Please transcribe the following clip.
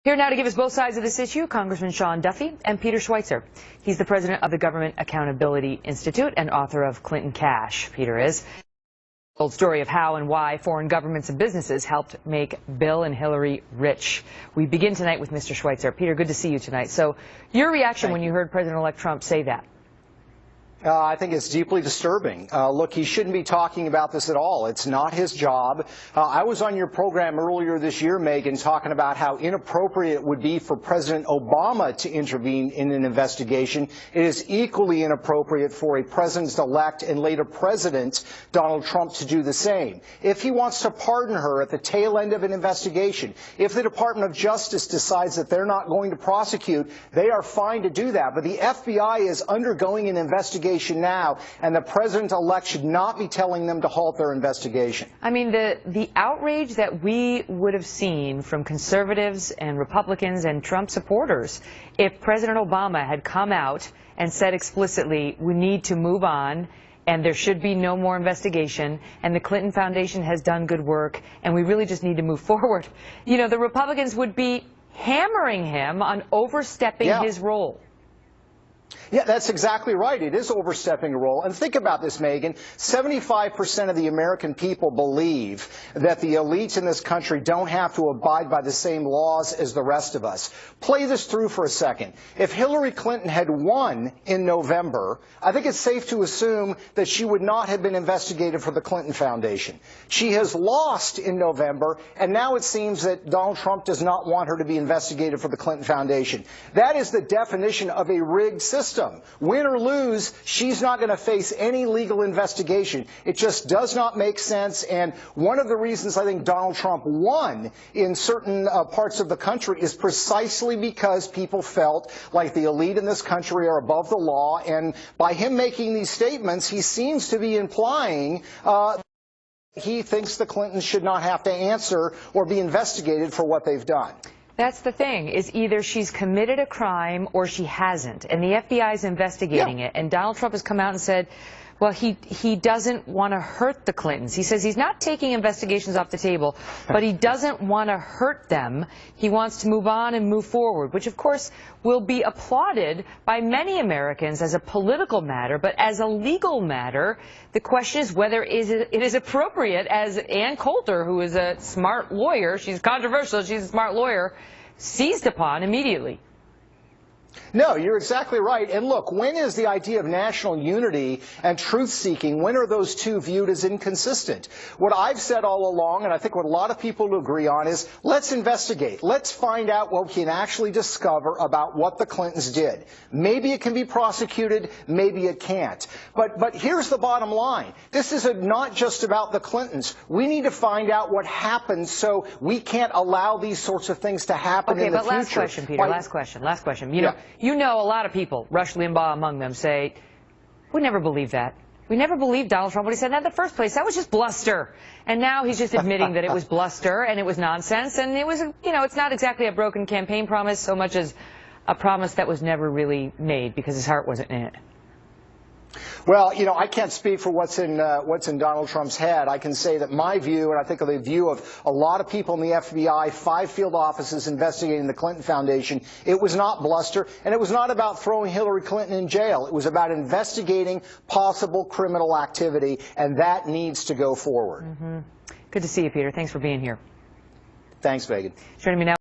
Here now to give us both sides of this issue, Congressman Sean Duffy and Peter Schweizer. He's the president of the Government Accountability Institute and author of Clinton Cash. Peter is. Old story of how and why foreign governments and businesses helped make Bill and Hillary rich. We begin tonight with Mr. Schweizer. Peter, good to see you tonight. So your reaction when you heard President-elect Trump say that? I think it's deeply disturbing. Look, he shouldn't be talking about this at all. It's not his job. I was on your program earlier this year, Megan, talking about how inappropriate it would be for President Obama to intervene in an investigation. It is equally inappropriate for a president-elect and later president, Donald Trump, to do the same. If he wants to pardon her at the tail end of an investigation, if the Department of Justice decides that they're not going to prosecute, they are fine to do that. But the FBI is undergoing an investigation now, and the president-elect should not be telling them to halt their investigation. I mean, the outrage that we would have seen from conservatives and Republicans and Trump supporters if President Obama had come out and said explicitly, we need to move on and there should be no more investigation, and the Clinton Foundation has done good work, and we really just need to move forward. You know, the Republicans would be hammering him on overstepping his role. Yeah, that's exactly right. It is overstepping a role. And think about this, Megan. 75% of the American people believe that the elites in this country don't have to abide by the same laws as the rest of us. Play this through for a second. If Hillary Clinton had won in November, I think it's safe to assume that she would not have been investigated for the Clinton Foundation. She has lost in November, and now it seems that Donald Trump does not want her to be investigated for the Clinton Foundation. That is the definition of a rigged system. Win or lose, she's not going to face any legal investigation. It just does not make sense, and one of the reasons I think Donald Trump won in certain parts of the country is precisely because people felt like the elite in this country are above the law, and by him making these statements, he seems to be implying he thinks the Clintons should not have to answer or be investigated for what they've done. That's the thing, is either she's committed a crime or she hasn't, and the FBI is investigating it. And Donald Trump has come out and said, well, he doesn't want to hurt the Clintons. He says he's not taking investigations off the table, but he doesn't want to hurt them. He wants to move on and move forward, which, of course, will be applauded by many Americans as a political matter, but as a legal matter, the question is whether it is appropriate, as Ann Coulter, who is a smart lawyer, she's controversial, she's a smart lawyer, seized upon immediately. No, you're exactly right. And look, when is the idea of national unity and truth-seeking, when are those two viewed as inconsistent? What I've said all along, and I think what a lot of people will agree on, is let's investigate. Let's find out what we can actually discover about what the Clintons did. Maybe it can be prosecuted, maybe it can't. But here's the bottom line. This is not just about the Clintons. We need to find out what happened so we can't allow these sorts of things to happen in the future. Okay, but last question, Peter, last question. You know, a lot of people, Rush Limbaugh among them, say, we never believed that. We never believed Donald Trump when he said that in the first place. That was just bluster. And now he's just admitting that it was bluster and it was nonsense. And it was, you know, it's not exactly a broken campaign promise so much as a promise that was never really made because his heart wasn't in it. Well, you know, I can't speak for what's in Donald Trump's head. I can say that my view, and I think the view of a lot of people in the FBI, 5 field offices investigating the Clinton Foundation, it was not bluster, and it was not about throwing Hillary Clinton in jail. It was about investigating possible criminal activity, and that needs to go forward. Good to see you, Peter. Thanks for being here. Thanks, Megan. Joining me now.